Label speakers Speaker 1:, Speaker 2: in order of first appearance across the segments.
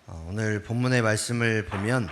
Speaker 1: 오늘 본문의 말씀을 보면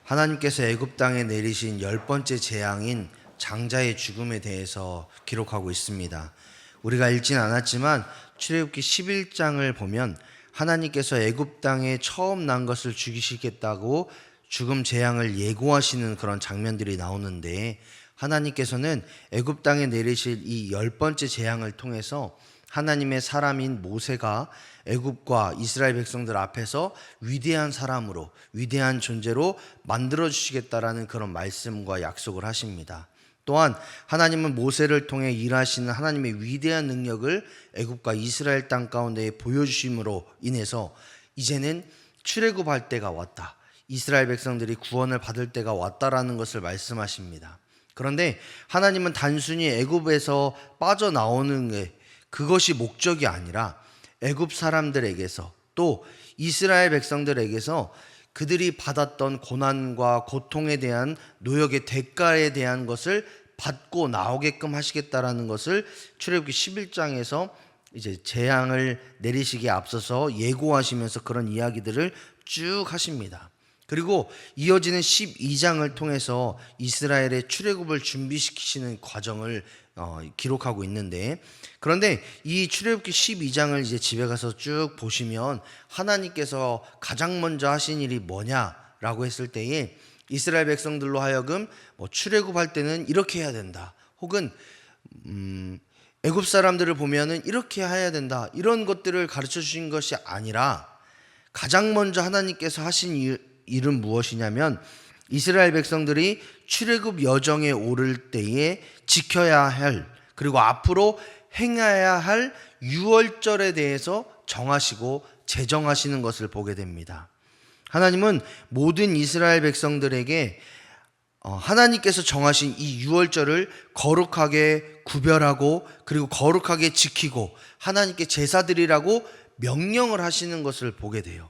Speaker 1: 하나님께서 애굽 땅에 내리신 10번째 재앙인 장자의 죽음에 대해서 기록하고 있습니다. 우리가 읽진 않았지만 출애굽기 11장을 보면 하나님께서 애굽 땅에 처음 난 것을 죽이시겠다고 죽음 재앙을 예고하시는 그런 장면들이 나오는데, 하나님께서는 애굽 땅에 내리실 이 10번째 재앙을 통해서 하나님의 사람인 모세가 애굽과 이스라엘 백성들 앞에서 위대한 사람으로, 위대한 존재로 만들어 주시겠다라는 그런 말씀과 약속을 하십니다. 또한 하나님은 모세를 통해 일하시는 하나님의 위대한 능력을 애굽과 이스라엘 땅 가운데 보여주심으로 인해서 이제는 출애굽할 때가 왔다, 이스라엘 백성들이 구원을 받을 때가 왔다라는 것을 말씀하십니다. 그런데 하나님은 단순히 애굽에서 빠져나오는 게 그것이 목적이 아니라 애굽 사람들에게서 또 이스라엘 백성들에게서 그들이 받았던 고난과 고통에 대한 노역의 대가에 대한 것을 받고 나오게끔 하시겠다라는 것을 출애굽기 11장에서 이제 재앙을 내리시기에 앞서서 예고하시면서 그런 이야기들을 쭉 하십니다. 그리고 이어지는 12장을 통해서 이스라엘의 출애굽을 준비시키시는 과정을 기록하고 있는데, 그런데 이 출애굽기 12장을 이제 집에 가서 쭉 보시면 하나님께서 가장 먼저 하신 일이 뭐냐라고 했을 때에 이스라엘 백성들로 하여금 출애굽할 때는 이렇게 해야 된다, 혹은 애굽 사람들을 보면은 이렇게 해야 된다, 이런 것들을 가르쳐 주신 것이 아니라 가장 먼저 하나님께서 하신 일은 무엇이냐면 이스라엘 백성들이 출애굽 여정에 오를 때에 지켜야 할, 그리고 앞으로 행해야 할 유월절에 대해서 정하시고 제정하시는 것을 보게 됩니다. 하나님은 모든 이스라엘 백성들에게 하나님께서 정하신 이 유월절을 거룩하게 구별하고 그리고 거룩하게 지키고 하나님께 제사 드리라고 명령을 하시는 것을 보게 돼요.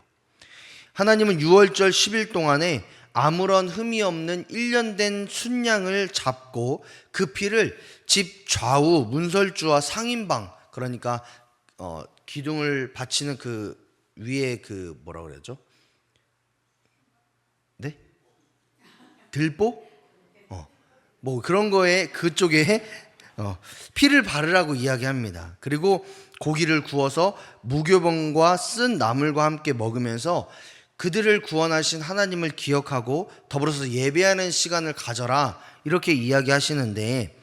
Speaker 1: 하나님은 유월절 10일 동안에 아무런 흠이 없는 1년 된 순양을 잡고 그 피를 집 좌우 문설주와 상인방, 그러니까 기둥을 받치는 그 위에 그 뭐라 그러죠? 네? 들보? 뭐 그런 거에 그쪽에 피를 바르라고 이야기합니다. 그리고 고기를 구워서 무교병과 쓴 나물과 함께 먹으면서 그들을 구원하신 하나님을 기억하고 더불어서 예배하는 시간을 가져라, 이렇게 이야기하시는데,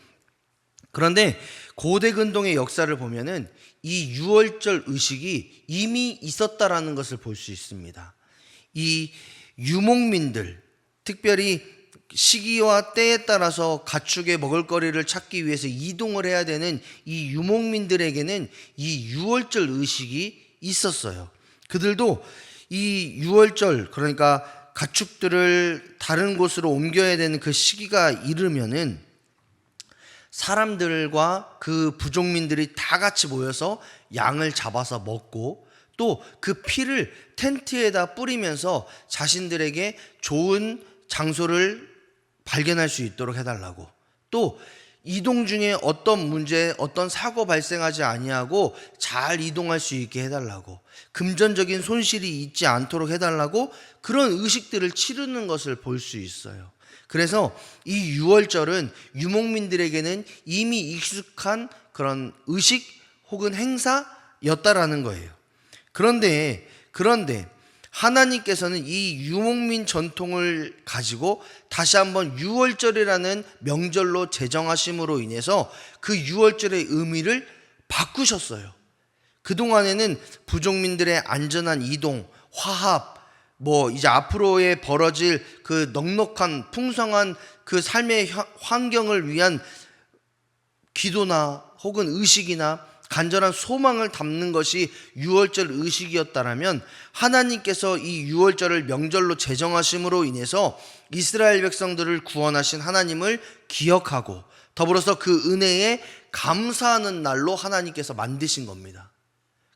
Speaker 1: 그런데 고대 근동의 역사를 보면은 이 유월절 의식이 이미 있었다라는 것을 볼 수 있습니다. 이 유목민들, 특별히 시기와 때에 따라서 가축의 먹을거리를 찾기 위해서 이동을 해야 되는 이 유목민들에게는 이 유월절 의식이 있었어요. 그들도 이 유월절, 그러니까 가축들을 다른 곳으로 옮겨야 되는 그 시기가 이르면은 사람들과 그 부족민들이 다 같이 모여서 양을 잡아서 먹고 또 그 피를 텐트에다 뿌리면서 자신들에게 좋은 장소를 발견할 수 있도록 해달라고, 또 이동 중에 어떤 문제, 어떤 사고 발생하지 아니하고 잘 이동할 수 있게 해달라고, 금전적인 손실이 있지 않도록 해달라고 그런 의식들을 치르는 것을 볼 수 있어요. 그래서 이 유월절은 유목민들에게는 이미 익숙한 그런 의식 혹은 행사였다라는 거예요. 그런데 하나님께서는 이 유목민 전통을 가지고 다시 한번 유월절이라는 명절로 제정하심으로 인해서 그 유월절의 의미를 바꾸셨어요. 그동안에는 부족민들의 안전한 이동, 화합, 이제 앞으로에 벌어질 그 넉넉한 풍성한 그 삶의 환경을 위한 기도나 혹은 의식이나 간절한 소망을 담는 것이 유월절 의식이었다라면, 하나님께서 이 유월절을 명절로 제정하심으로 인해서 이스라엘 백성들을 구원하신 하나님을 기억하고 더불어서 그 은혜에 감사하는 날로 하나님께서 만드신 겁니다.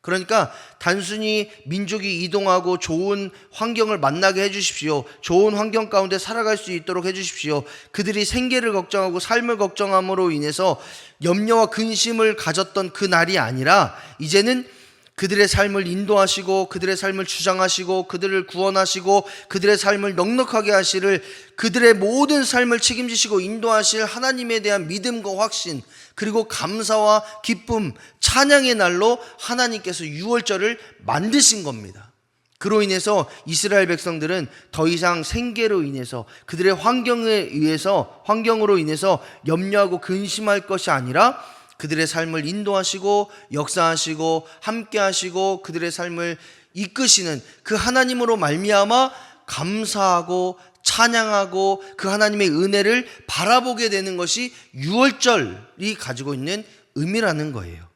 Speaker 1: 그러니까 단순히 민족이 이동하고 좋은 환경을 만나게 해주십시오, 좋은 환경 가운데 살아갈 수 있도록 해주십시오, 그들이 생계를 걱정하고 삶을 걱정함으로 인해서 염려와 근심을 가졌던 그 날이 아니라 이제는 그들의 삶을 인도하시고 그들의 삶을 주장하시고 그들을 구원하시고 그들의 삶을 넉넉하게 하시를, 그들의 모든 삶을 책임지시고 인도하실 하나님에 대한 믿음과 확신, 그리고 감사와 기쁨, 찬양의 날로 하나님께서 유월절을 만드신 겁니다. 그로 인해서 이스라엘 백성들은 더 이상 생계로 인해서, 그들의 환경으로 인해서 염려하고 근심할 것이 아니라 그들의 삶을 인도하시고 역사하시고 함께하시고 그들의 삶을 이끄시는 그 하나님으로 말미암아 감사하고 찬양하고 그 하나님의 은혜를 바라보게 되는 것이 유월절이 가지고 있는 의미라는 거예요.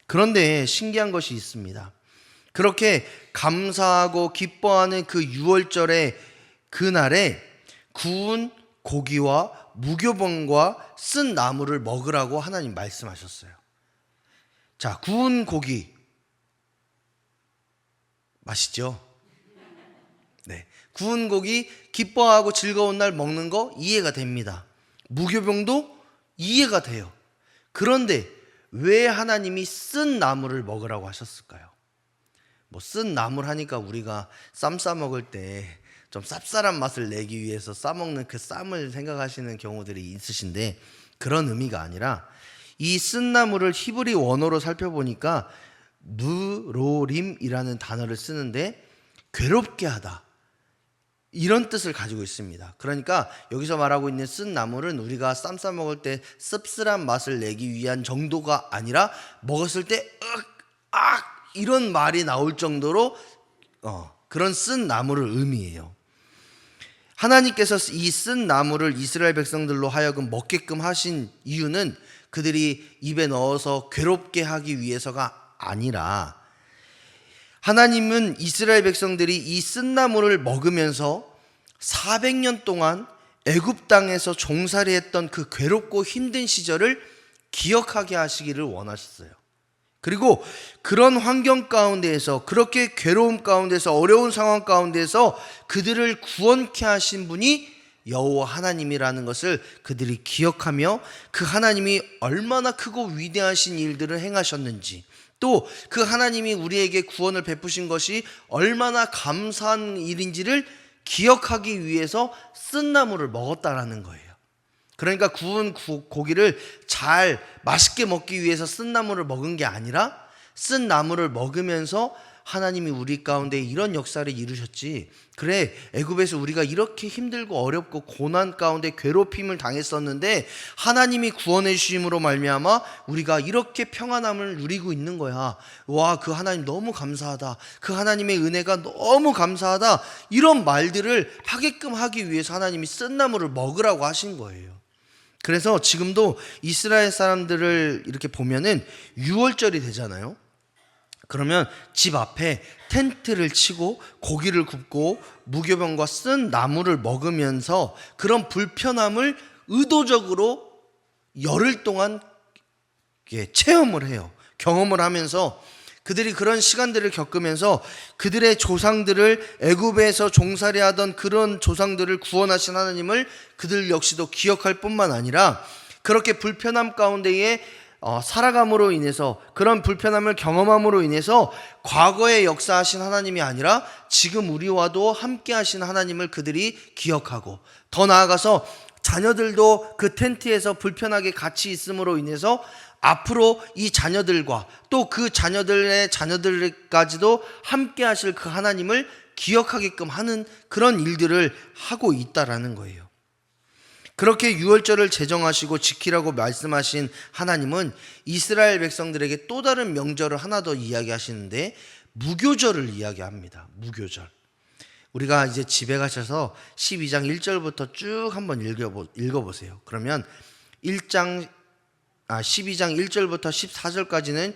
Speaker 1: 그런데 신기한 것이 있습니다. 그렇게 감사하고 기뻐하는 그 유월절의 그날에 구운 고기와 무교병과 쓴 나물을 먹으라고 하나님 말씀하셨어요. 자, 구운 고기 맛있죠? 네, 구운 고기 기뻐하고 즐거운 날 먹는 거 이해가 됩니다. 무교병도 이해가 돼요. 그런데 왜 하나님이 쓴 나물을 먹으라고 하셨을까요? 쓴 나물 하니까 우리가 쌈 싸 먹을 때 좀 쌉쌀한 맛을 내기 위해서 싸먹는 그 쌈을 생각하시는 경우들이 있으신데, 그런 의미가 아니라 이 쓴 나물을 히브리 원어로 살펴보니까 누로림이라는 단어를 쓰는데 괴롭게 하다, 이런 뜻을 가지고 있습니다. 그러니까 여기서 말하고 있는 쓴 나물은 우리가 쌈 싸 먹을 때 씁쓸한 맛을 내기 위한 정도가 아니라 먹었을 때 이런 말이 나올 정도로 그런 쓴 나물을 의미해요. 하나님께서 이 쓴 나물을 이스라엘 백성들로 하여금 먹게끔 하신 이유는 그들이 입에 넣어서 괴롭게 하기 위해서가 아니라, 하나님은 이스라엘 백성들이 이 쓴 나물을 먹으면서 400년 동안 애굽 땅에서 종살이했던 그 괴롭고 힘든 시절을 기억하게 하시기를 원하셨어요. 그리고 그런 환경 가운데에서, 그렇게 괴로움 가운데서, 어려운 상황 가운데서 그들을 구원케 하신 분이 여호와 하나님이라는 것을 그들이 기억하며, 그 하나님이 얼마나 크고 위대하신 일들을 행하셨는지, 또 그 하나님이 우리에게 구원을 베푸신 것이 얼마나 감사한 일인지를 기억하기 위해서 쓴 나물을 먹었다라는 거예요. 그러니까 구운 고기를 잘 맛있게 먹기 위해서 쓴 나물을 먹은 게 아니라, 쓴 나물을 먹으면서 하나님이 우리 가운데 이런 역사를 이루셨지, 그래 애굽에서 우리가 이렇게 힘들고 어렵고 고난 가운데 괴롭힘을 당했었는데 하나님이 구원해 주심으로 말미암아 우리가 이렇게 평안함을 누리고 있는 거야. 와, 그 하나님 너무 감사하다, 그 하나님의 은혜가 너무 감사하다, 이런 말들을 하게끔 하기 위해서 하나님이 쓴 나물을 먹으라고 하신 거예요. 그래서 지금도 이스라엘 사람들을 이렇게 보면은 유월절이 되잖아요. 그러면 집 앞에 텐트를 치고 고기를 굽고 무교병과 쓴 나물을 먹으면서 그런 불편함을 의도적으로 열흘 동안 체험을 해요. 경험을 하면서 그들이 그런 시간들을 겪으면서 그들의 조상들을, 애굽에서 종살이하던 그런 조상들을 구원하신 하나님을 그들 역시도 기억할 뿐만 아니라, 그렇게 불편함 가운데에 살아감으로 인해서, 그런 불편함을 경험함으로 인해서 과거에 역사하신 하나님이 아니라 지금 우리와도 함께 하신 하나님을 그들이 기억하고, 더 나아가서 자녀들도 그 텐트에서 불편하게 같이 있음으로 인해서 앞으로 이 자녀들과 또 그 자녀들의 자녀들까지도 함께 하실 그 하나님을 기억하게끔 하는 그런 일들을 하고 있다라는 거예요. 그렇게 유월절을 제정하시고 지키라고 말씀하신 하나님은 이스라엘 백성들에게 또 다른 명절을 하나 더 이야기하시는데, 무교절을 이야기합니다. 무교절. 우리가 이제 집에 가셔서 12장 1절부터 쭉 한번 읽어보세요. 그러면 12장 1절부터 14절까지는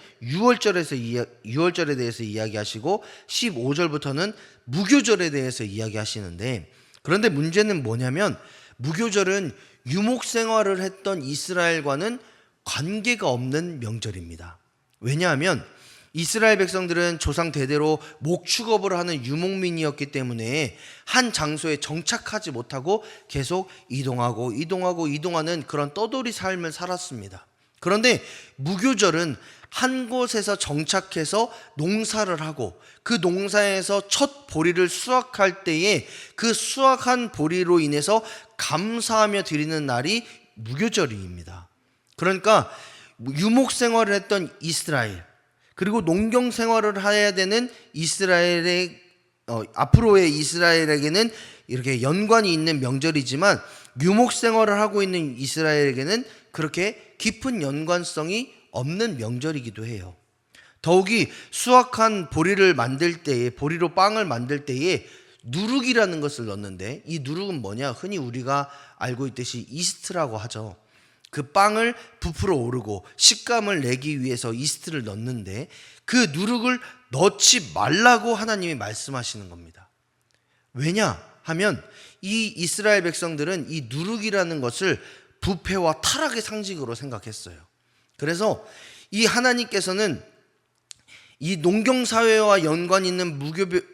Speaker 1: 유월절에 대해서 이야기하시고 15절부터는 무교절에 대해서 이야기하시는데, 그런데 문제는 뭐냐면 무교절은 유목 생활을 했던 이스라엘과는 관계가 없는 명절입니다. 왜냐하면 이스라엘 백성들은 조상 대대로 목축업을 하는 유목민이었기 때문에 한 장소에 정착하지 못하고 계속 이동하는 그런 떠돌이 삶을 살았습니다. 그런데 무교절은 한 곳에서 정착해서 농사를 하고 그 농사에서 첫 보리를 수확할 때에 그 수확한 보리로 인해서 감사하며 드리는 날이 무교절입니다. 그러니까 유목 생활을 했던 이스라엘, 그리고 농경 생활을 해야 되는 이스라엘의 앞으로의 이스라엘에게는 이렇게 연관이 있는 명절이지만 유목 생활을 하고 있는 이스라엘에게는 그렇게 깊은 연관성이 없는 명절이기도 해요. 더욱이 수확한 보리를 만들 때에, 보리로 빵을 만들 때에 누룩이라는 것을 넣는데, 이 누룩은 뭐냐? 흔히 우리가 알고 있듯이 이스트라고 하죠. 그 빵을 부풀어 오르고 식감을 내기 위해서 이스트를 넣는데, 그 누룩을 넣지 말라고 하나님이 말씀하시는 겁니다. 왜냐 하면 이 이스라엘 백성들은 이 누룩이라는 것을 부패와 타락의 상징으로 생각했어요. 그래서 이 하나님께서는 이 농경사회와 연관 있는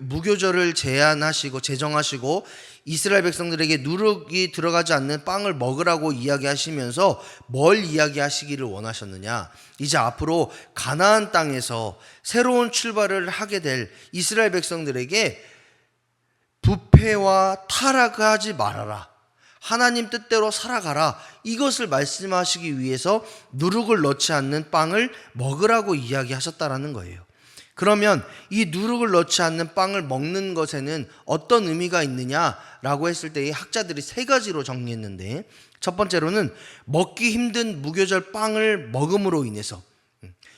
Speaker 1: 무교절을 제정하시고 이스라엘 백성들에게 누룩이 들어가지 않는 빵을 먹으라고 이야기하시면서 뭘 이야기하시기를 원하셨느냐? 이제 앞으로 가나안 땅에서 새로운 출발을 하게 될 이스라엘 백성들에게 부패와 타락하지 말아라, 하나님 뜻대로 살아가라, 이것을 말씀하시기 위해서 누룩을 넣지 않는 빵을 먹으라고 이야기하셨다라는 거예요. 그러면 이 누룩을 넣지 않는 빵을 먹는 것에는 어떤 의미가 있느냐라고 했을 때 학자들이 세 가지로 정리했는데, 첫 번째로는 먹기 힘든 무교절 빵을 먹음으로 인해서,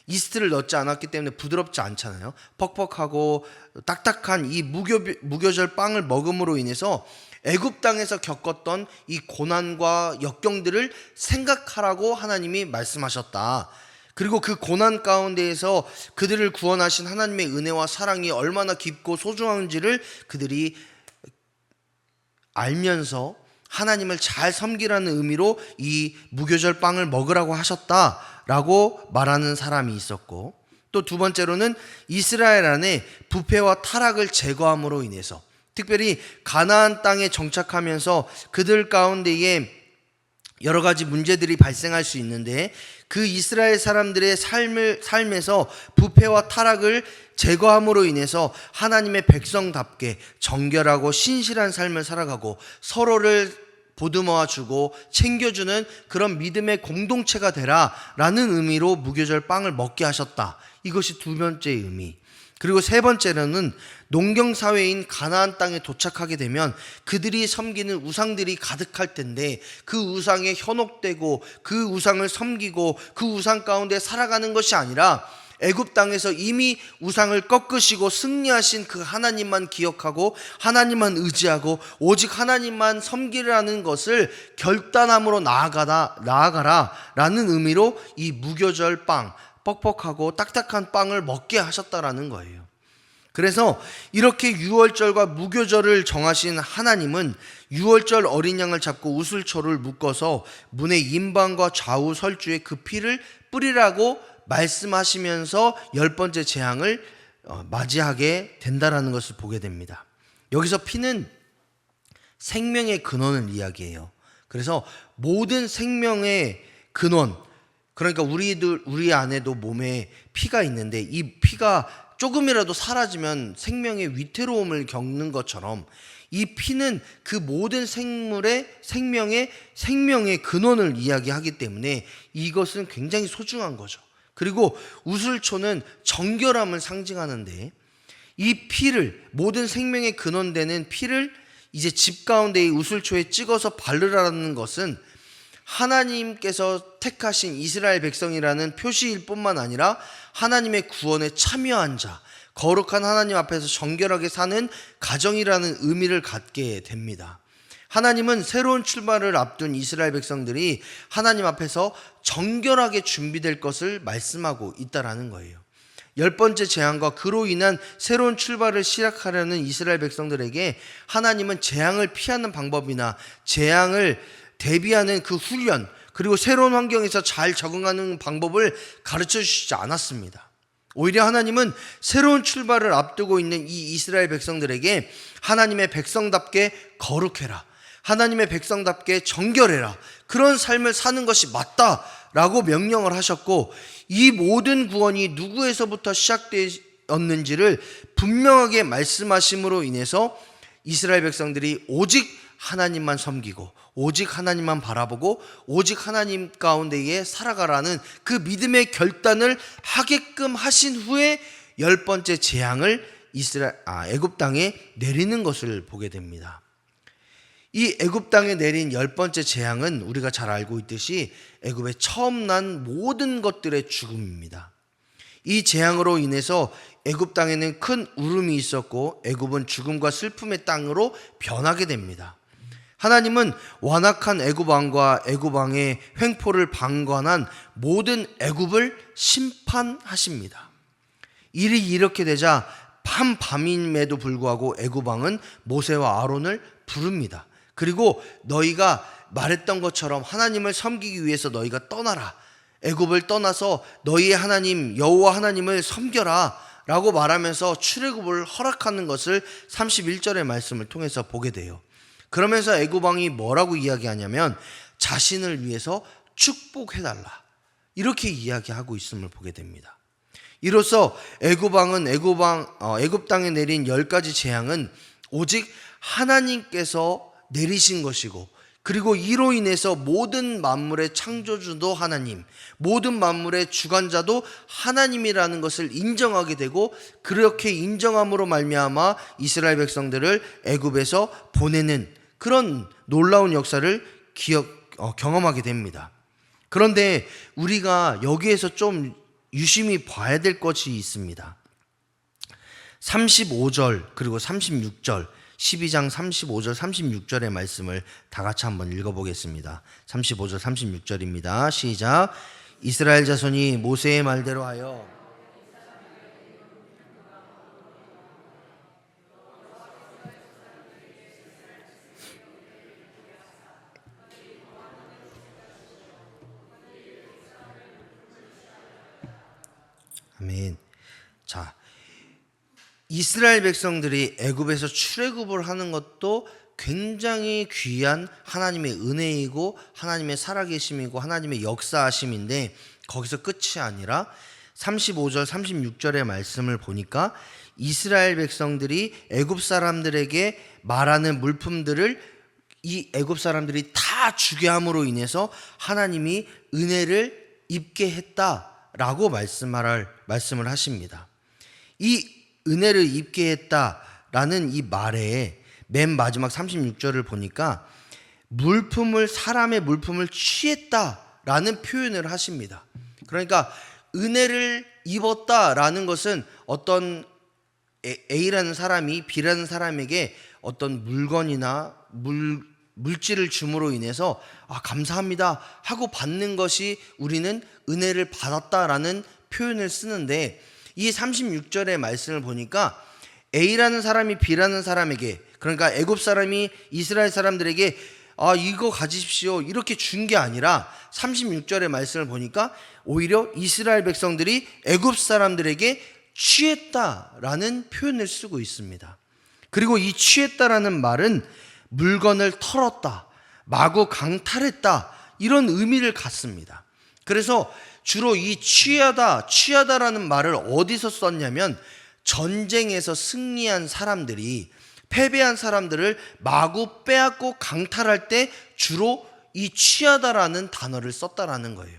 Speaker 1: 이스트를 넣지 않았기 때문에 부드럽지 않잖아요. 퍽퍽하고 딱딱한 이 무교절 빵을 먹음으로 인해서 애굽 땅에서 겪었던 이 고난과 역경들을 생각하라고 하나님이 말씀하셨다. 그리고 그 고난 가운데에서 그들을 구원하신 하나님의 은혜와 사랑이 얼마나 깊고 소중한지를 그들이 알면서 하나님을 잘 섬기라는 의미로 이 무교절 빵을 먹으라고 하셨다라고 말하는 사람이 있었고, 또 두 번째로는 이스라엘 안에 부패와 타락을 제거함으로 인해서, 특별히 가나안 땅에 정착하면서 그들 가운데에 여러 가지 문제들이 발생할 수 있는데, 그 이스라엘 사람들의 삶에서 부패와 타락을 제거함으로 인해서 하나님의 백성답게 정결하고 신실한 삶을 살아가고 서로를 보듬어 주고 챙겨주는 그런 믿음의 공동체가 되라 라는 의미로 무교절 빵을 먹게 하셨다. 이것이 두 번째 의미. 그리고 세 번째로는 농경사회인 가나안 땅에 도착하게 되면 그들이 섬기는 우상들이 가득할 텐데, 그 우상에 현혹되고 그 우상을 섬기고 그 우상 가운데 살아가는 것이 아니라 애굽 땅에서 이미 우상을 꺾으시고 승리하신 그 하나님만 기억하고 하나님만 의지하고 오직 하나님만 섬기라는 것을 결단함으로 나아가라 라는 의미로 이 무교절 빵, 뻑뻑하고 딱딱한 빵을 먹게 하셨다라는 거예요. 그래서 이렇게 유월절과 무교절을 정하신 하나님은 유월절 어린 양을 잡고 우슬초를 묶어서 문의 임방과 좌우 설주에 그 피를 뿌리라고 말씀하시면서 열 번째 재앙을 맞이하게 된다라는 것을 보게 됩니다. 여기서 피는 생명의 근원을 이야기해요. 그래서 모든 생명의 근원, 그러니까 우리 안에도 몸에 피가 있는데, 이 피가 조금이라도 사라지면 생명의 위태로움을 겪는 것처럼 이 피는 그 모든 생명의 근원을 이야기하기 때문에 이것은 굉장히 소중한 거죠. 그리고 우슬초는 정결함을 상징하는데, 이 피를, 모든 생명의 근원 되는 피를 이제 집 가운데의 우슬초에 찍어서 바르라는 것은 하나님께서 택하신 이스라엘 백성이라는 표시일 뿐만 아니라 하나님의 구원에 참여한 자, 거룩한 하나님 앞에서 정결하게 사는 가정이라는 의미를 갖게 됩니다. 하나님은 새로운 출발을 앞둔 이스라엘 백성들이 하나님 앞에서 정결하게 준비될 것을 말씀하고 있다라는 거예요. 열 번째 재앙과 그로 인한 새로운 출발을 시작하려는 이스라엘 백성들에게 하나님은 재앙을 피하는 방법이나 재앙을 대비하는 그 훈련, 그리고 새로운 환경에서 잘 적응하는 방법을 가르쳐 주시지 않았습니다. 오히려 하나님은 새로운 출발을 앞두고 있는 이 이스라엘 백성들에게 하나님의 백성답게 거룩해라, 하나님의 백성답게 정결해라, 그런 삶을 사는 것이 맞다 라고 명령을 하셨고, 이 모든 구원이 누구에서부터 시작되었는지를 분명하게 말씀하심으로 인해서 이스라엘 백성들이 오직 하나님만 섬기고 오직 하나님만 바라보고 오직 하나님 가운데에 살아가라는 그 믿음의 결단을 하게끔 하신 후에 10번째 재앙을 애굽 땅에 내리는 것을 보게 됩니다. 이 애굽 땅에 내린 10번째 재앙은 우리가 잘 알고 있듯이 애굽에 처음 난 모든 것들의 죽음입니다. 이 재앙으로 인해서 애굽 땅에는 큰 울음이 있었고 애굽은 죽음과 슬픔의 땅으로 변하게 됩니다. 하나님은 완악한 애굽 왕과 애굽 왕의 횡포를 방관한 모든 애굽을 심판하십니다. 일이 이렇게 되자 밤임에도 불구하고 애굽 왕은 모세와 아론을 부릅니다. 그리고 너희가 말했던 것처럼 하나님을 섬기기 위해서 너희가 떠나라. 애굽을 떠나서 너희의 하나님 여호와 하나님을 섬겨라 라고 말하면서 출애굽을 허락하는 것을 31절의 말씀을 통해서 보게 돼요. 그러면서 애굽 왕이 뭐라고 이야기하냐면 자신을 위해서 축복해달라 이렇게 이야기하고 있음을 보게 됩니다. 이로써 애굽 왕은 애굽 땅에 내린 10가지 재앙은 오직 하나님께서 내리신 것이고, 그리고 이로 인해서 모든 만물의 창조주도 하나님, 모든 만물의 주관자도 하나님이라는 것을 인정하게 되고, 그렇게 인정함으로 말미암아 이스라엘 백성들을 애굽에서 보내는 그런 놀라운 역사를 경험하게 됩니다. 그런데 우리가 여기에서 좀 유심히 봐야 될 것이 있습니다. 35절 그리고 36절 12장 35절 36절의 말씀을 다 같이 한번 읽어보겠습니다. 35절 36절입니다. 시작. 이스라엘 자손이 모세의 말대로 하여 아멘. 자, 이스라엘 백성들이 애굽에서 출애굽을 하는 것도 굉장히 귀한 하나님의 은혜이고 하나님의 살아계심이고 하나님의 역사하심인데, 거기서 끝이 아니라 35절 36절의 말씀을 보니까 이스라엘 백성들이 애굽 사람들에게 말하는 물품들을 이 애굽 사람들이 다 주게 함으로 인해서 하나님이 은혜를 입게 했다라고 말씀을 하십니다. 이 은혜를 입게 했다라는 이 말에 맨 마지막 36절을 보니까 사람의 물품을 취했다라는 표현을 하십니다. 그러니까 은혜를 입었다라는 것은 어떤 A라는 사람이 B라는 사람에게 어떤 물건이나 물질을 줌으로 인해서 감사합니다 하고 받는 것이 우리는 은혜를 받았다라는 표현을 쓰는데, 이 36절의 말씀을 보니까 A라는 사람이 B라는 사람에게, 그러니까 애굽 사람이 이스라엘 사람들에게 이거 가지십시오 이렇게 준 게 아니라 36절의 말씀을 보니까 오히려 이스라엘 백성들이 애굽 사람들에게 취했다라는 표현을 쓰고 있습니다. 그리고 이 취했다라는 말은 물건을 털었다, 마구 강탈했다 이런 의미를 갖습니다. 그래서 주로 이 취하다라는 말을 어디서 썼냐면 전쟁에서 승리한 사람들이 패배한 사람들을 마구 빼앗고 강탈할 때 주로 이 취하다라는 단어를 썼다라는 거예요.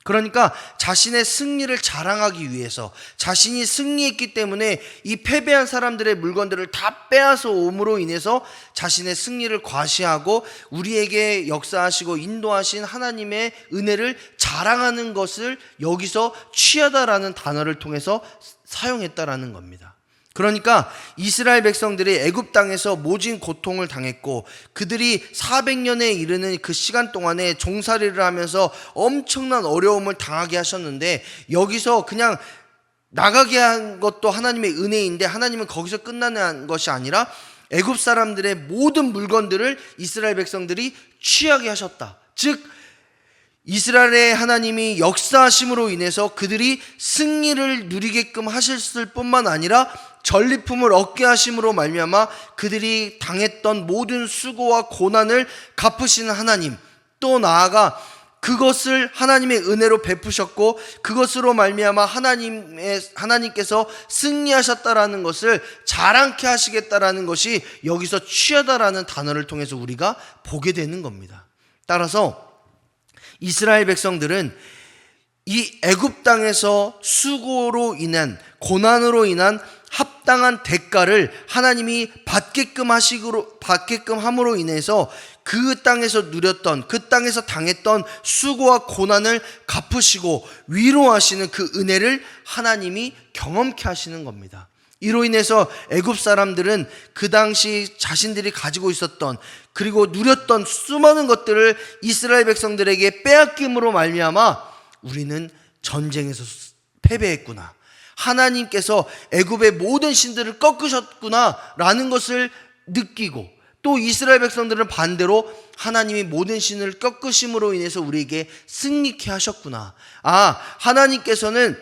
Speaker 1: 그러니까 자신의 승리를 자랑하기 위해서, 자신이 승리했기 때문에 이 패배한 사람들의 물건들을 다 빼앗아 옴으로 인해서 자신의 승리를 과시하고 우리에게 역사하시고 인도하신 하나님의 은혜를 자랑하는 것을 여기서 취하다라는 단어를 통해서 사용했다라는 겁니다. 그러니까 이스라엘 백성들이 애굽 땅에서 모진 고통을 당했고, 그들이 400년에 이르는 그 시간 동안에 종살이를 하면서 엄청난 어려움을 당하게 하셨는데, 여기서 그냥 나가게 한 것도 하나님의 은혜인데 하나님은 거기서 끝나는 것이 아니라 애굽 사람들의 모든 물건들을 이스라엘 백성들이 취하게 하셨다. 즉 이스라엘의 하나님이 역사하심으로 인해서 그들이 승리를 누리게끔 하셨을 뿐만 아니라 전리품을 얻게 하심으로 말미암아 그들이 당했던 모든 수고와 고난을 갚으시는 하나님, 또 나아가 그것을 하나님의 은혜로 베푸셨고 그것으로 말미암아 하나님께서 승리하셨다라는 것을 자랑케 하시겠다라는 것이 여기서 취하다라는 단어를 통해서 우리가 보게 되는 겁니다. 따라서 이스라엘 백성들은 이 애굽 땅에서 수고로 인한, 고난으로 인한 합당한 대가를 하나님이 받게끔 함으로 인해서 그 땅에서 누렸던, 그 땅에서 당했던 수고와 고난을 갚으시고 위로하시는 그 은혜를 하나님이 경험케 하시는 겁니다. 이로 인해서 애굽 사람들은 그 당시 자신들이 가지고 있었던, 그리고 누렸던 수많은 것들을 이스라엘 백성들에게 빼앗김으로 말미암아 우리는 전쟁에서 패배했구나, 하나님께서 애굽의 모든 신들을 꺾으셨구나 라는 것을 느끼고, 또 이스라엘 백성들은 반대로 하나님이 모든 신을 꺾으심으로 인해서 우리에게 승리케 하셨구나, 하나님께서는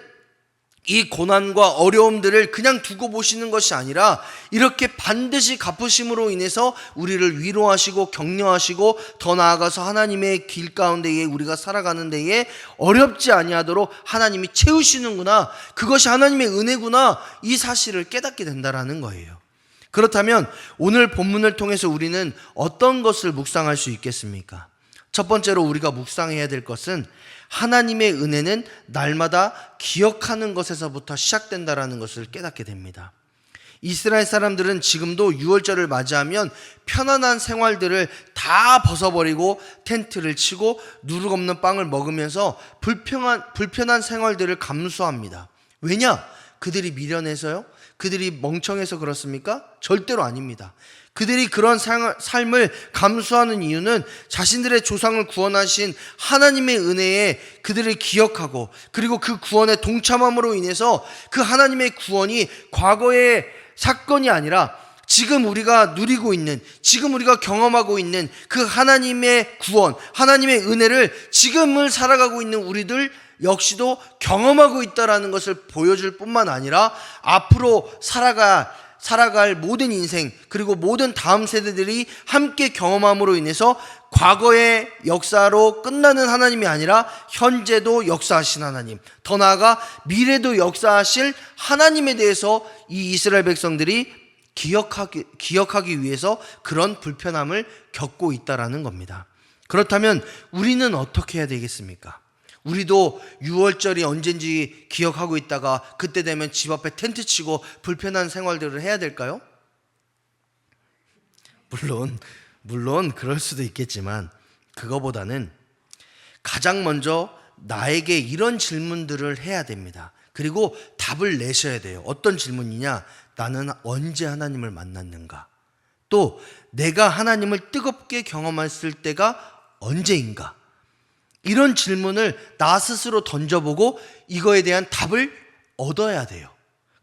Speaker 1: 이 고난과 어려움들을 그냥 두고 보시는 것이 아니라 이렇게 반드시 갚으심으로 인해서 우리를 위로하시고 격려하시고, 더 나아가서 하나님의 길 가운데에 우리가 살아가는 데에 어렵지 아니하도록 하나님이 채우시는구나, 그것이 하나님의 은혜구나, 이 사실을 깨닫게 된다라는 거예요. 그렇다면 오늘 본문을 통해서 우리는 어떤 것을 묵상할 수 있겠습니까? 첫 번째로 우리가 묵상해야 될 것은 하나님의 은혜는 날마다 기억하는 것에서부터 시작된다라는 것을 깨닫게 됩니다. 이스라엘 사람들은 지금도 유월절을 맞이하면 편안한 생활들을 다 벗어버리고 텐트를 치고 누룩 없는 빵을 먹으면서 불편한 생활들을 감수합니다. 왜냐? 그들이 미련해서요? 그들이 멍청해서 그렇습니까? 절대로 아닙니다. 그들이 그런 삶을 감수하는 이유는 자신들의 조상을 구원하신 하나님의 은혜에 그들을 기억하고, 그리고 그 구원에 동참함으로 인해서 그 하나님의 구원이 과거의 사건이 아니라 지금 우리가 누리고 있는, 지금 우리가 경험하고 있는 그 하나님의 구원, 하나님의 은혜를 지금을 살아가고 있는 우리들 역시도 경험하고 있다라는 것을 보여줄 뿐만 아니라 앞으로 살아갈 모든 인생, 그리고 모든 다음 세대들이 함께 경험함으로 인해서 과거의 역사로 끝나는 하나님이 아니라 현재도 역사하신 하나님, 더 나아가 미래도 역사하실 하나님에 대해서 이 이스라엘 백성들이 기억하기 위해서 그런 불편함을 겪고 있다라는 겁니다. 그렇다면 우리는 어떻게 해야 되겠습니까? 우리도 유월절이 언젠지 기억하고 있다가 그때 되면 집 앞에 텐트 치고 불편한 생활들을 해야 될까요? 물론 그럴 수도 있겠지만, 그거보다는 가장 먼저 나에게 이런 질문들을 해야 됩니다. 그리고 답을 내셔야 돼요. 어떤 질문이냐? 나는 언제 하나님을 만났는가? 또 내가 하나님을 뜨겁게 경험했을 때가 언제인가? 이런 질문을 나 스스로 던져보고 이거에 대한 답을 얻어야 돼요.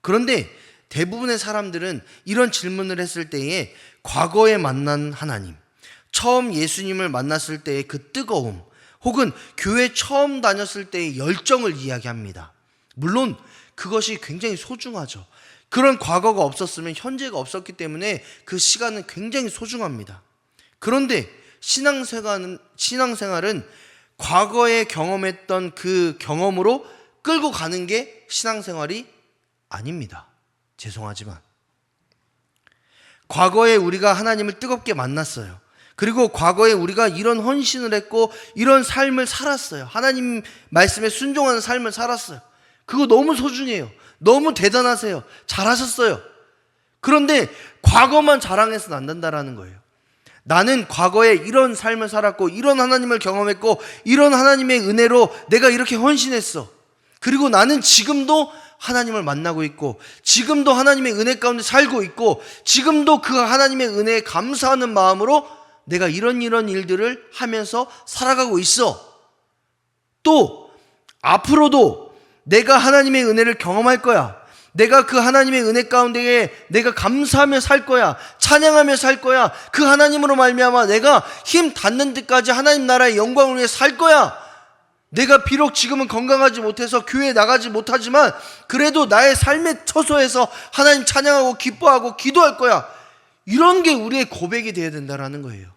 Speaker 1: 그런데 대부분의 사람들은 이런 질문을 했을 때에 과거에 만난 하나님, 처음 예수님을 만났을 때의 그 뜨거움, 혹은 교회 처음 다녔을 때의 열정을 이야기합니다. 물론 그것이 굉장히 소중하죠. 그런 과거가 없었으면 현재가 없었기 때문에 그 시간은 굉장히 소중합니다. 그런데 신앙생활은 과거에 경험했던 그 경험으로 끌고 가는 게 신앙생활이 아닙니다. 죄송하지만 과거에 우리가 하나님을 뜨겁게 만났어요. 그리고 과거에 우리가 이런 헌신을 했고 이런 삶을 살았어요. 하나님 말씀에 순종하는 삶을 살았어요. 그거 너무 소중해요. 너무 대단하세요. 잘하셨어요. 그런데 과거만 자랑해서는 안 된다라는 거예요. 나는 과거에 이런 삶을 살았고 이런 하나님을 경험했고 이런 하나님의 은혜로 내가 이렇게 헌신했어. 그리고 나는 지금도 하나님을 만나고 있고 지금도 하나님의 은혜 가운데 살고 있고 지금도 그 하나님의 은혜에 감사하는 마음으로 내가 이런 일들을 하면서 살아가고 있어. 또 앞으로도 내가 하나님의 은혜를 경험할 거야. 내가 그 하나님의 은혜 가운데에 내가 감사하며 살 거야. 찬양하며 살 거야. 그 하나님으로 말미암아 내가 힘 닿는 데까지 하나님 나라의 영광을 위해 살 거야. 내가 비록 지금은 건강하지 못해서 교회에 나가지 못하지만 그래도 나의 삶의 처소에서 하나님 찬양하고 기뻐하고 기도할 거야. 이런 게 우리의 고백이 되어야 된다는 거예요.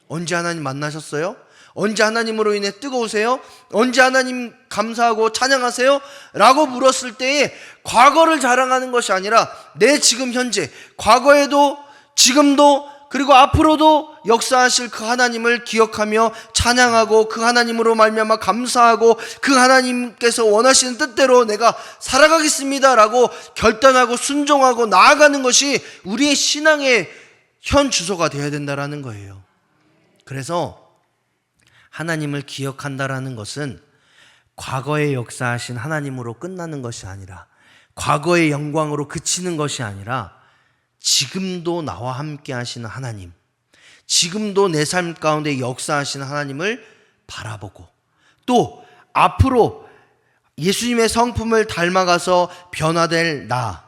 Speaker 1: 언제 하나님 만나셨어요? 언제 하나님으로 인해 뜨거우세요? 언제 하나님 감사하고 찬양하세요? 라고 물었을 때에 과거를 자랑하는 것이 아니라 내 지금 현재, 과거에도 지금도 그리고 앞으로도 역사하실 그 하나님을 기억하며 찬양하고 그 하나님으로 말미암아 감사하고 그 하나님께서 원하시는 뜻대로 내가 살아가겠습니다 라고 결단하고 순종하고 나아가는 것이 우리의 신앙의 현 주소가 되어야 된다는 거예요. 그래서 하나님을 기억한다라는 것은 과거에 역사하신 하나님으로 끝나는 것이 아니라, 과거의 영광으로 그치는 것이 아니라 지금도 나와 함께 하시는 하나님, 지금도 내 삶 가운데 역사하시는 하나님을 바라보고, 또 앞으로 예수님의 성품을 닮아가서 변화될 나,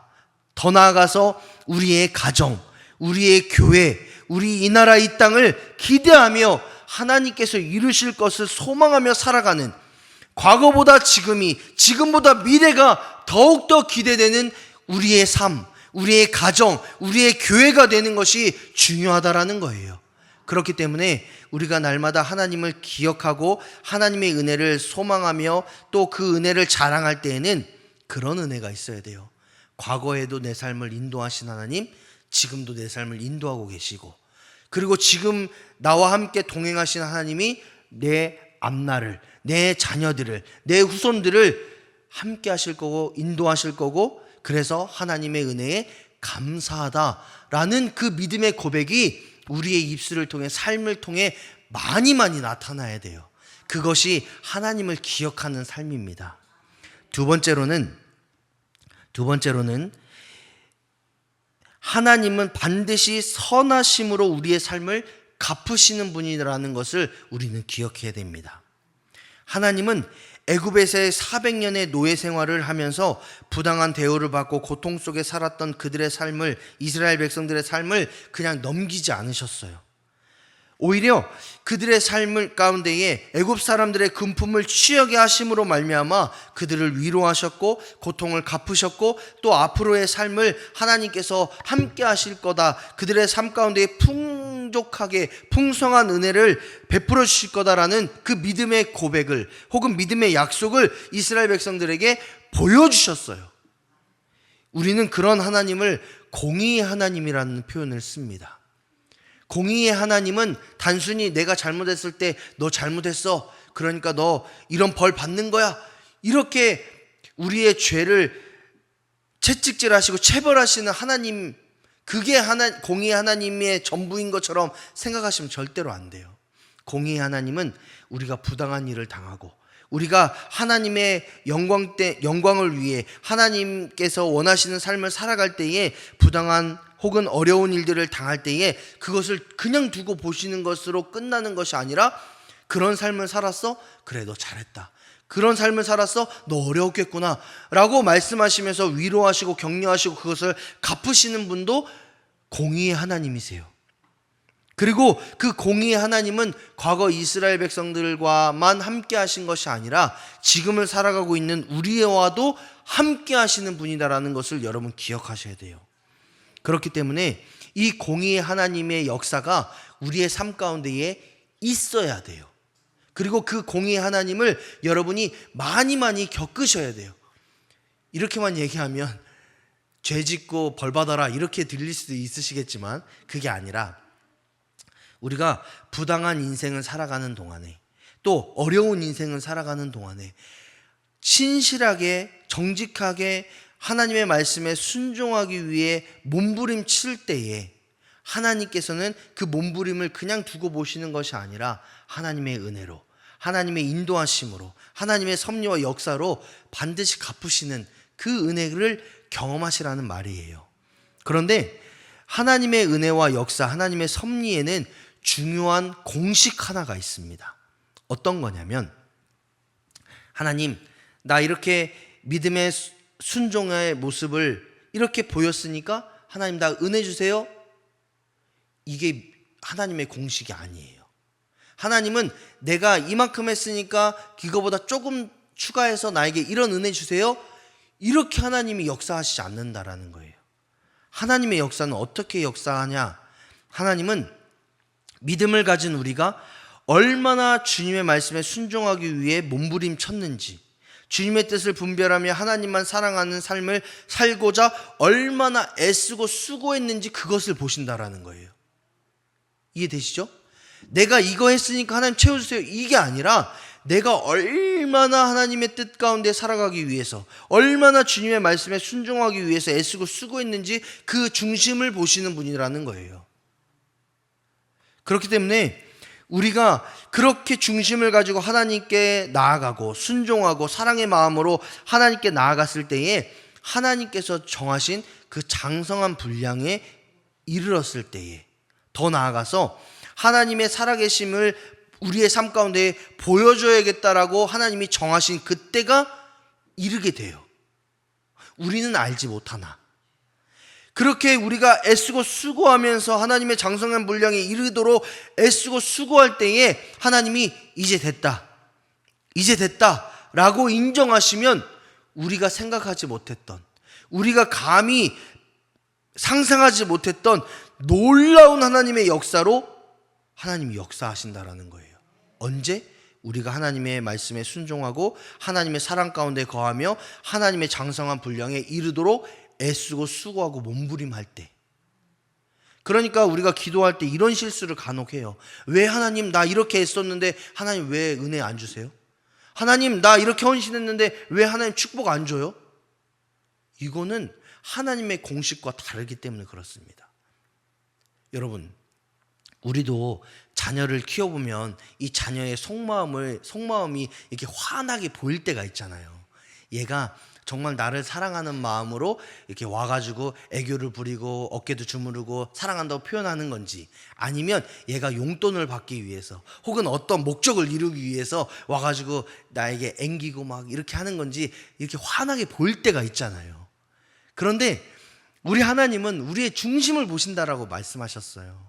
Speaker 1: 더 나아가서 우리의 가정, 우리의 교회, 우리 이 나라 이 땅을 기대하며 하나님께서 이루실 것을 소망하며 살아가는, 과거보다 지금이, 지금보다 미래가 더욱더 기대되는 우리의 삶, 우리의 가정, 우리의 교회가 되는 것이 중요하다라는 거예요. 그렇기 때문에 우리가 날마다 하나님을 기억하고 하나님의 은혜를 소망하며 또 그 은혜를 자랑할 때에는 그런 은혜가 있어야 돼요. 과거에도 내 삶을 인도하신 하나님, 지금도 내 삶을 인도하고 계시고, 그리고 지금 나와 함께 동행하신 하나님이 내 앞날을, 내 자녀들을, 내 후손들을 함께 하실 거고 인도하실 거고, 그래서 하나님의 은혜에 감사하다라는 그 믿음의 고백이 우리의 입술을 통해, 삶을 통해 많이 나타나야 돼요. 그것이 하나님을 기억하는 삶입니다. 두 번째로는 하나님은 반드시 선하심으로 우리의 삶을 갚으시는 분이라는 것을 우리는 기억해야 됩니다. 하나님은 애굽에서의 400년의 노예 생활을 하면서 부당한 대우를 받고 고통 속에 살았던 그들의 삶을, 이스라엘 백성들의 삶을 그냥 넘기지 않으셨어요. 오히려 그들의 삶을 가운데에 애굽 사람들의 금품을 취하게 하심으로 말미암아 그들을 위로하셨고 고통을 갚으셨고, 또 앞으로의 삶을 하나님께서 함께 하실 거다, 그들의 삶 가운데에 풍족하게 풍성한 은혜를 베풀어 주실 거다라는 그 믿음의 고백을, 혹은 믿음의 약속을 이스라엘 백성들에게 보여주셨어요. 우리는 그런 하나님을 공의의 하나님이라는 표현을 씁니다. 공의의 하나님은 단순히 내가 잘못했을 때 너 잘못했어, 그러니까 너 이런 벌 받는 거야, 이렇게 우리의 죄를 채찍질하시고 체벌하시는 하나님, 그게 공의의 하나님의 전부인 것처럼 생각하시면 절대로 안 돼요. 공의의 하나님은 우리가 부당한 일을 당하고, 우리가 하나님의 영광을 위해 하나님께서 원하시는 삶을 살아갈 때에 부당한 혹은 어려운 일들을 당할 때에 그것을 그냥 두고 보시는 것으로 끝나는 것이 아니라, 그런 삶을 살았어? 그래, 너 잘했다. 그런 삶을 살았어? 너 어려웠겠구나 라고 말씀하시면서 위로하시고 격려하시고 그것을 갚으시는 분도 공의의 하나님이세요. 그리고 그 공의의 하나님은 과거 이스라엘 백성들과만 함께 하신 것이 아니라 지금을 살아가고 있는 우리와도 함께 하시는 분이다라는 것을 여러분 기억하셔야 돼요. 그렇기 때문에 이 공의의 하나님의 역사가 우리의 삶 가운데에 있어야 돼요. 그리고 그 공의의 하나님을 여러분이 많이 겪으셔야 돼요. 이렇게만 얘기하면 죄 짓고 벌 받아라 이렇게 들릴 수도 있으시겠지만, 그게 아니라 우리가 부당한 인생을 살아가는 동안에, 또 어려운 인생을 살아가는 동안에 신실하게 정직하게 하나님의 말씀에 순종하기 위해 몸부림칠 때에 하나님께서는 그 몸부림을 그냥 두고 보시는 것이 아니라 하나님의 은혜로, 하나님의 인도하심으로, 하나님의 섭리와 역사로 반드시 갚으시는 그 은혜를 경험하시라는 말이에요. 그런데 하나님의 은혜와 역사, 하나님의 섭리에는 중요한 공식 하나가 있습니다. 어떤 거냐면, 하나님, 나 이렇게 믿음의 순종의 모습을 이렇게 보였으니까 하나님 나 은혜 주세요. 이게 하나님의 공식이 아니에요. 하나님은 내가 이만큼 했으니까 이거보다 조금 추가해서 나에게 이런 은혜 주세요, 이렇게 하나님이 역사하시지 않는다라는 거예요. 하나님의 역사는 어떻게 역사하냐? 하나님은 믿음을 가진 우리가 얼마나 주님의 말씀에 순종하기 위해 몸부림쳤는지, 주님의 뜻을 분별하며 하나님만 사랑하는 삶을 살고자 얼마나 애쓰고 수고했는지 그것을 보신다라는 거예요. 이해되시죠? 내가 이거 했으니까 하나님 채워주세요, 이게 아니라 내가 얼마나 하나님의 뜻 가운데 살아가기 위해서, 얼마나 주님의 말씀에 순종하기 위해서 애쓰고 수고했는지 그 중심을 보시는 분이라는 거예요. 그렇기 때문에 우리가 그렇게 중심을 가지고 하나님께 나아가고 순종하고 사랑의 마음으로 하나님께 나아갔을 때에 하나님께서 정하신 그 장성한 분량에 이르렀을 때에, 더 나아가서 하나님의 살아계심을 우리의 삶 가운데 보여줘야겠다라고 하나님이 정하신 그때가 이르게 돼요. 우리는 알지 못하나 그렇게 우리가 애쓰고 수고하면서 하나님의 장성한 분량에 이르도록 애쓰고 수고할 때에 하나님이 이제 됐다 라고 인정하시면 우리가 생각하지 못했던, 우리가 감히 상상하지 못했던 놀라운 하나님의 역사로 하나님이 역사하신다라는 거예요. 언제? 우리가 하나님의 말씀에 순종하고 하나님의 사랑 가운데 거하며 하나님의 장성한 분량에 이르도록 애쓰고 수고하고 몸부림할 때. 그러니까 우리가 기도할 때 이런 실수를 간혹 해요. 왜 하나님, 나 이렇게 애썼는데 하나님 왜 은혜 안 주세요? 하나님, 나 이렇게 헌신했는데 왜 하나님 축복 안 줘요? 이거는 하나님의 공식과 다르기 때문에 그렇습니다. 여러분, 우리도 자녀를 키워보면 이 자녀의 속마음이 이렇게 환하게 보일 때가 있잖아요. 얘가 정말 나를 사랑하는 마음으로 이렇게 와가지고 애교를 부리고 어깨도 주무르고 사랑한다고 표현하는 건지, 아니면 얘가 용돈을 받기 위해서 혹은 어떤 목적을 이루기 위해서 와가지고 나에게 앵기고 막 이렇게 하는 건지 이렇게 환하게 보일 때가 있잖아요. 그런데 우리 하나님은 우리의 중심을 보신다라고 말씀하셨어요.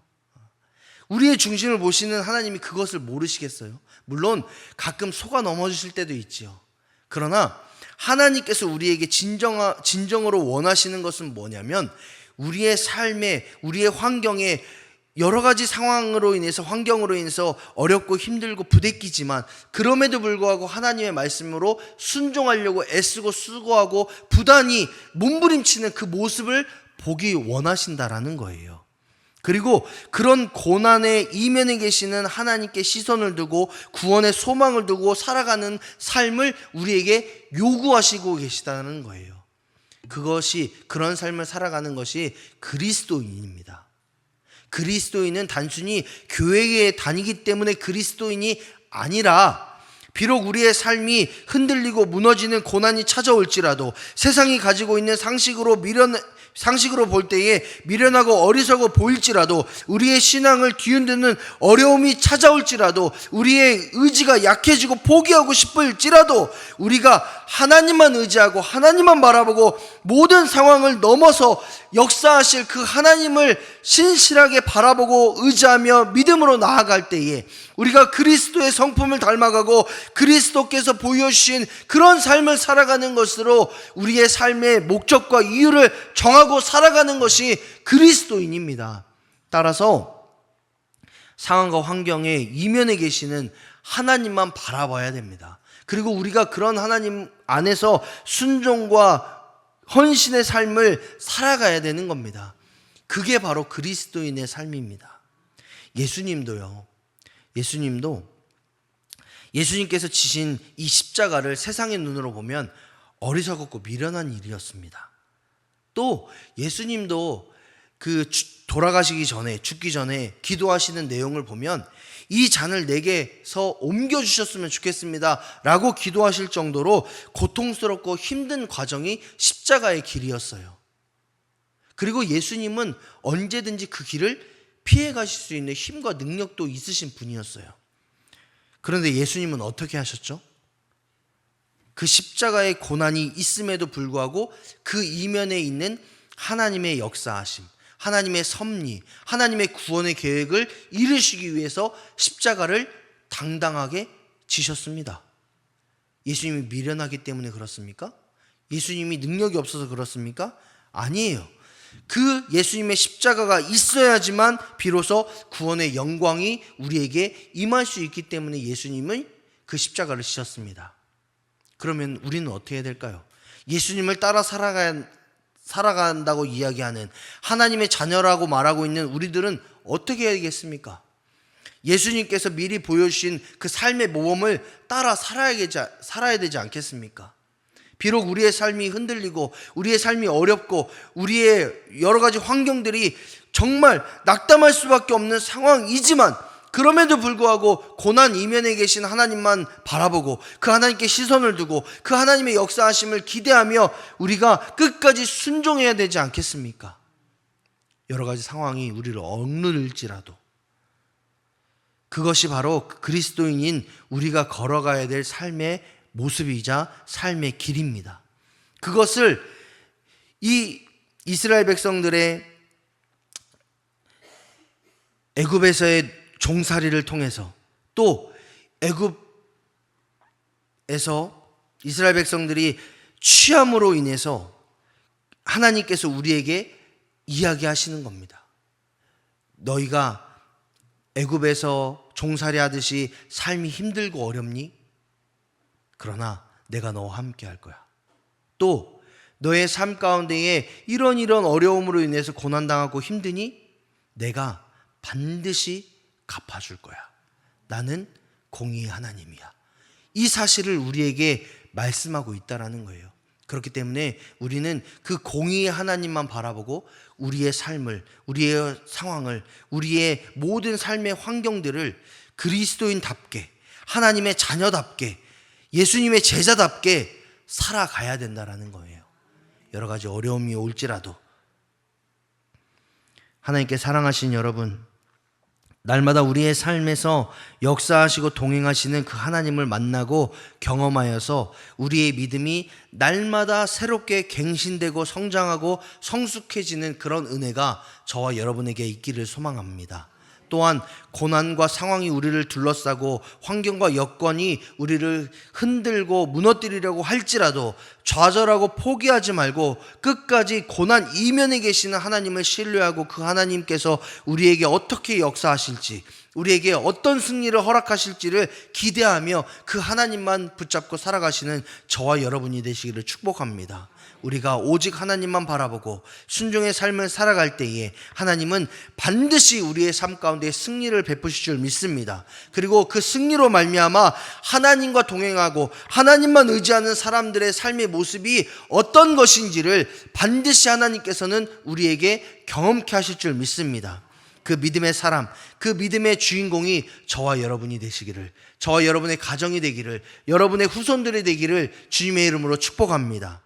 Speaker 1: 우리의 중심을 보시는 하나님이 그것을 모르시겠어요? 물론 가끔 속아 넘어지실 때도 있지요. 그러나 하나님께서 우리에게 진정으로 원하시는 것은 뭐냐면, 우리의 삶에, 우리의 환경에 여러 가지 환경으로 인해서 어렵고 힘들고 부대끼지만 그럼에도 불구하고 하나님의 말씀으로 순종하려고 애쓰고 수고하고 부단히 몸부림치는 그 모습을 보기 원하신다라는 거예요. 그리고 그런 고난의 이면에 계시는 하나님께 시선을 두고 구원의 소망을 두고 살아가는 삶을 우리에게 요구하시고 계시다는 거예요. 그런 삶을 살아가는 것이 그리스도인입니다. 그리스도인은 단순히 교회에 다니기 때문에 그리스도인이 아니라, 비록 우리의 삶이 흔들리고 무너지는 고난이 찾아올지라도, 세상이 가지고 있는 상식으로 볼 때에 미련하고 어리석어 보일지라도, 우리의 신앙을 뒤흔드는 어려움이 찾아올지라도, 우리의 의지가 약해지고 포기하고 싶을지라도, 우리가 하나님만 의지하고 하나님만 바라보고 모든 상황을 넘어서 역사하실 그 하나님을 신실하게 바라보고 의지하며 믿음으로 나아갈 때에 우리가 그리스도의 성품을 닮아가고 그리스도께서 보여주신 그런 삶을 살아가는 것으로 우리의 삶의 목적과 이유를 정하고 살아가는 것이 그리스도인입니다. 따라서 상황과 환경의 이면에 계시는 하나님만 바라봐야 됩니다. 그리고 우리가 그런 하나님 안에서 순종과 헌신의 삶을 살아가야 되는 겁니다. 그게 바로 그리스도인의 삶입니다. 예수님께서 지신 이 십자가를 세상의 눈으로 보면 어리석었고 미련한 일이었습니다. 또 예수님도 돌아가시기 전에, 죽기 전에 기도하시는 내용을 보면 이 잔을 내게서 옮겨주셨으면 좋겠습니다 라고 기도하실 정도로 고통스럽고 힘든 과정이 십자가의 길이었어요. 그리고 예수님은 언제든지 그 길을 피해 가실 수 있는 힘과 능력도 있으신 분이었어요. 그런데 예수님은 어떻게 하셨죠? 그 십자가의 고난이 있음에도 불구하고 그 이면에 있는 하나님의 역사하심, 하나님의 섭리, 하나님의 구원의 계획을 이루시기 위해서 십자가를 당당하게 지셨습니다. 예수님이 미련하기 때문에 그렇습니까? 예수님이 능력이 없어서 그렇습니까? 아니에요. 그 예수님의 십자가가 있어야지만 비로소 구원의 영광이 우리에게 임할 수 있기 때문에 예수님은 그 십자가를 지셨습니다. 그러면 우리는 어떻게 해야 될까요? 예수님을 따라 살아간다고 이야기하는 하나님의 자녀라고 말하고 있는 우리들은 어떻게 해야겠습니까? 예수님께서 미리 보여주신 그 삶의 모범을 따라 살아야 되지 않겠습니까? 비록 우리의 삶이 흔들리고 우리의 삶이 어렵고 우리의 여러 가지 환경들이 정말 낙담할 수밖에 없는 상황이지만 그럼에도 불구하고 고난 이면에 계신 하나님만 바라보고 그 하나님께 시선을 두고 그 하나님의 역사하심을 기대하며 우리가 끝까지 순종해야 되지 않겠습니까? 여러 가지 상황이 우리를 억누를지라도 그것이 바로 그리스도인인 우리가 걸어가야 될 삶의 모습이자 삶의 길입니다. 그것을 이 이스라엘 백성들의 애굽에서의 종살이를 통해서 또 애굽에서 이스라엘 백성들이 취함으로 인해서 하나님께서 우리에게 이야기하시는 겁니다. 너희가 애굽에서 종살이 하듯이 삶이 힘들고 어렵니? 그러나 내가 너와 함께 할 거야. 또 너의 삶 가운데에 이런 어려움으로 인해서 고난당하고 힘드니? 내가 반드시 갚아줄 거야. 나는 공의의 하나님이야. 이 사실을 우리에게 말씀하고 있다라는 거예요. 그렇기 때문에 우리는 그 공의의 하나님만 바라보고 우리의 삶을, 우리의 상황을, 우리의 모든 삶의 환경들을 그리스도인답게, 하나님의 자녀답게, 예수님의 제자답게 살아가야 된다라는 거예요. 여러 가지 어려움이 올지라도 하나님께 사랑하신 여러분, 날마다 우리의 삶에서 역사하시고 동행하시는 그 하나님을 만나고 경험하여서 우리의 믿음이 날마다 새롭게 갱신되고 성장하고 성숙해지는 그런 은혜가 저와 여러분에게 있기를 소망합니다. 또한 고난과 상황이 우리를 둘러싸고 환경과 여건이 우리를 흔들고 무너뜨리려고 할지라도 좌절하고 포기하지 말고 끝까지 고난 이면에 계시는 하나님을 신뢰하고 그 하나님께서 우리에게 어떻게 역사하실지, 우리에게 어떤 승리를 허락하실지를 기대하며 그 하나님만 붙잡고 살아가시는 저와 여러분이 되시기를 축복합니다. 우리가 오직 하나님만 바라보고 순종의 삶을 살아갈 때에 하나님은 반드시 우리의 삶 가운데 승리를 베푸실 줄 믿습니다. 그리고 그 승리로 말미암아 하나님과 동행하고 하나님만 의지하는 사람들의 삶의 모습이 어떤 것인지를 반드시 하나님께서는 우리에게 경험케 하실 줄 믿습니다. 그 믿음의 사람, 그 믿음의 주인공이 저와 여러분이 되시기를, 저와 여러분의 가정이 되기를, 여러분의 후손들이 되기를 주님의 이름으로 축복합니다.